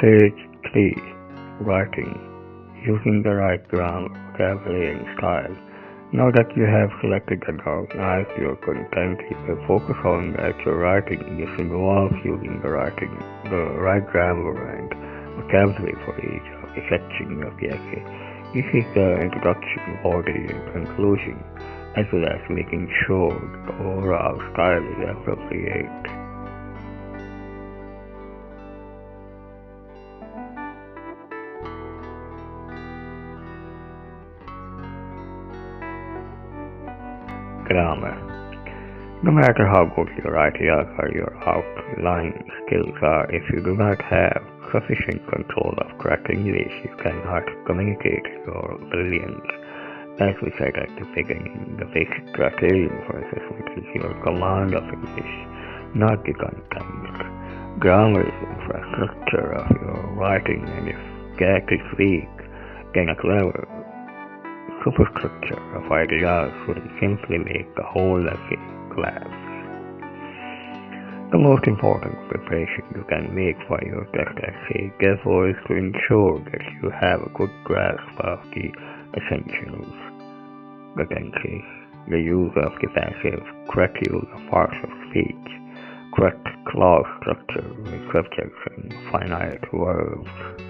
Stage 3. Writing. Using the right grammar, vocabulary, and style. Now that you have selected and organized your content, you can focus on that your writing. This involves using the right grammar and vocabulary for each of the sections of the essay. This is the introduction, body, and conclusion, as well as making sure the overall style is appropriate. Grammar. No matter how good your ideas or your outline skills are, if you do not have sufficient control of correct English, you cannot communicate your brilliance. As we said at the beginning, the basic criterion for assessment is your command of English, not the content. Grammar is the infrastructure of your writing, and if that is weak, then a clever superstructure of ideas will simply make the whole essay collapse. The most important preparation you can make for your text essay, therefore, is to ensure that you have a good grasp of the essentials. The tenses, the use of the passive, correct use of parts of speech, correct clause structure with subjects and finite verbs.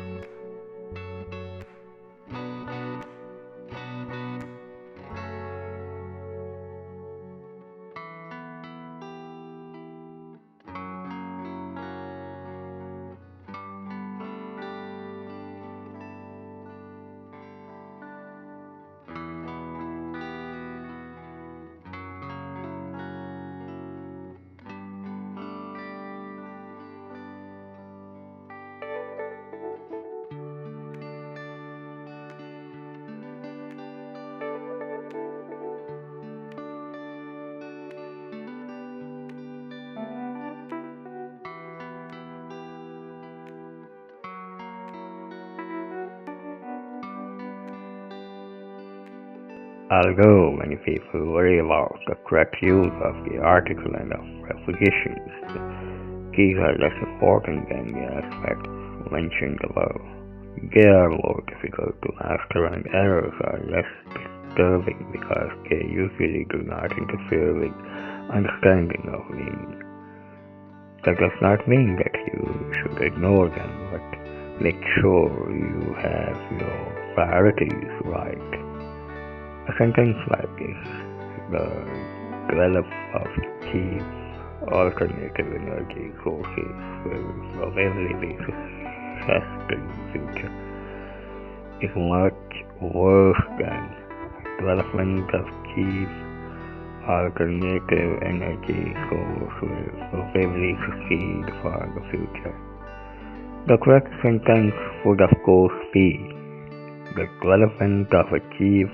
Although many people worry about the correct use of the article and of prepositions, these are less important than the aspects mentioned above. They are more difficult to master, and errors are less disturbing because they usually do not interfere with understanding of meaning. That does not mean that you should ignore them, but make sure you have your priorities right. A sentence like this: the development of cheap alternative energy sources will probably be successful in the future, is much worse than development of cheap alternative energy sources will probably succeed for the future. The correct sentence would of course be: the development of a cheap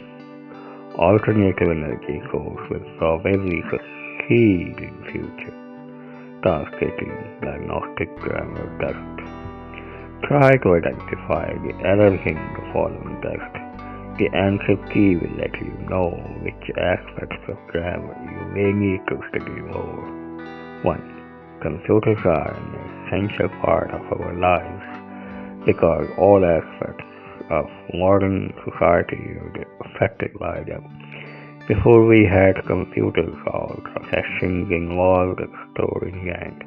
alternative energy source will probably succeed in future. Translating diagnostic grammar test. Try to identify the errors in the following test. The answer key will let you know which aspects of grammar you may need to study more. 1. Computers are an essential part of our lives because all aspects of modern society are affected by them. Before we had computers, all processing involved storing and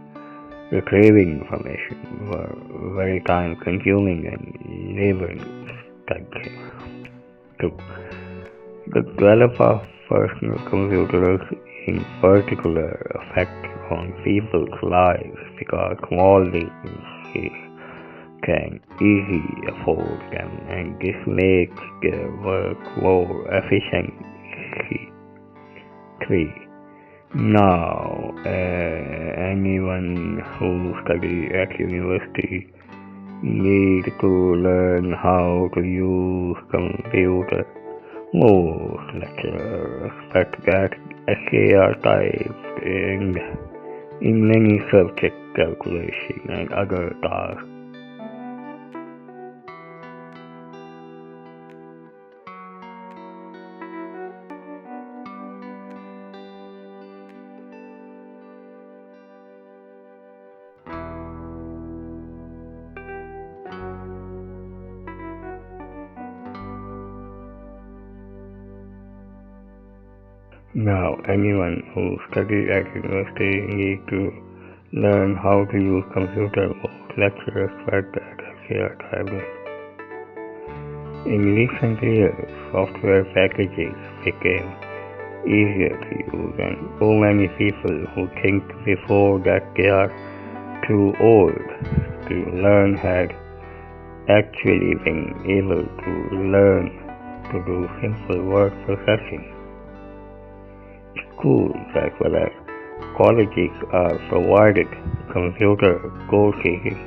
retrieving information were very time consuming and labor intensive. 2. The development of personal computers in particular affect on people's lives because small businesses can easily afford them, and this makes their work more efficient. 3. Now, anyone who studies at university needs to learn how to use computer. Most lecturers expect that essays are typed in many subject calculation and other tasks. Now, anyone who studied at university needs to learn how to use computer. Most lecturers felt that as they are traveling. In recent years, software packages became easier to use, and so many people who think before that they are too old to learn had actually been able to learn to do simple word processing. Schools as well as colleges are provided computer courses in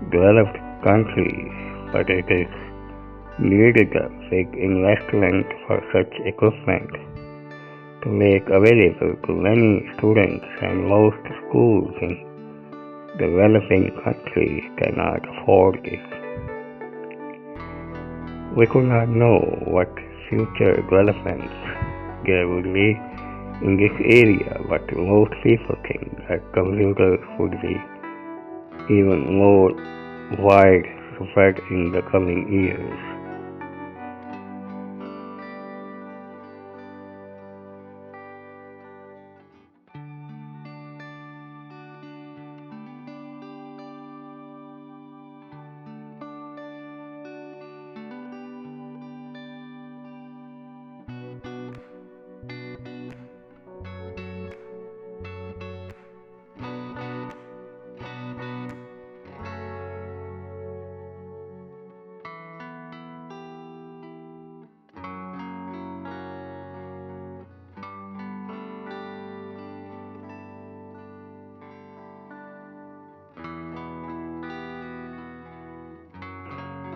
developed countries, but it is needed a big investment for such equipment to make available to many students, and most schools in developing countries cannot afford this. We could not know what future developments there would be in this area, but most people think that computers would be even more widespread in the coming years.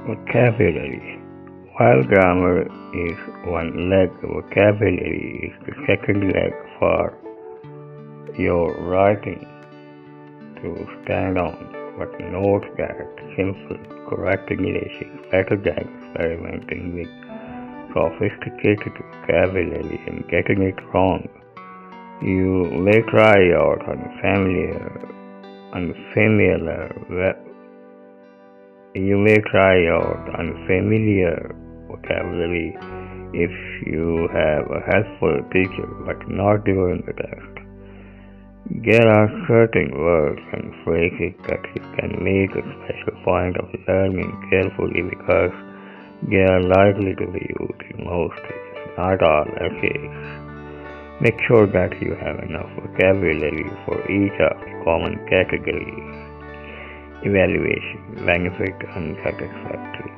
Vocabulary. While grammar is one leg, vocabulary is the second leg for your writing to stand on. But note that simple, correct English is better than experimenting with sophisticated vocabulary and getting it wrong. You may try out unfamiliar vocabulary if you have a helpful teacher, but not during the test. There are certain words and phrases that you can make a special point of learning carefully because they are likely to be used in most, if not all, essays. Make sure that you have enough vocabulary for each of the common categories. Evaluation, benefit, unsatisfactory,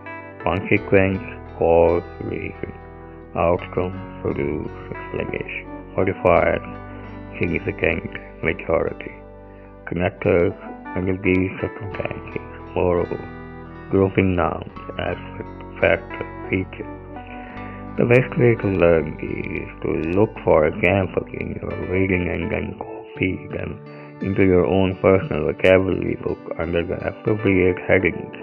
consequence, cause, reason, outcome, produce, explanation, modifier, significant, majority, connectors under these circumstances, moreover, grouping nouns, aspect, factor, feature. The best way to learn these is to look for examples in your reading and then copy them into your own personal vocabulary book under the appropriate headings.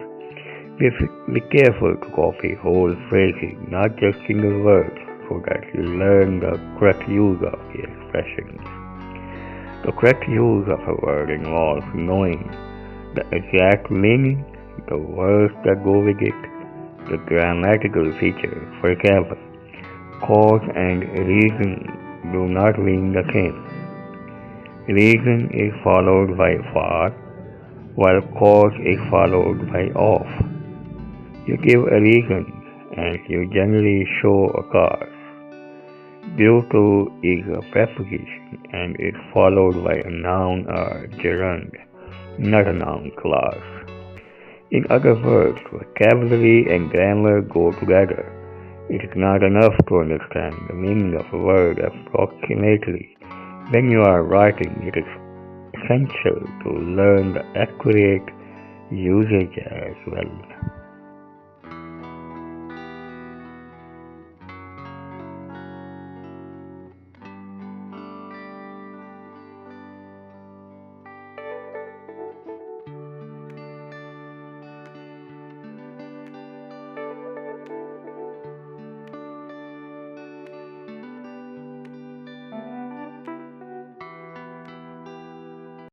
Be careful to copy whole phrases, not just single words, so that you learn the correct use of the expressions. The correct use of a word involves knowing the exact meaning, the words that go with it, the grammatical features. For example, cause and reason do not mean the same. Reason is followed by for, while cause is followed by of. You give a reason and you generally show a cause. Due to is a preposition and is followed by a noun or gerund, not a noun clause. In other words, vocabulary and grammar go together. It is not enough to understand the meaning of a word approximately. When you are writing, it is essential to learn the accurate usage as well.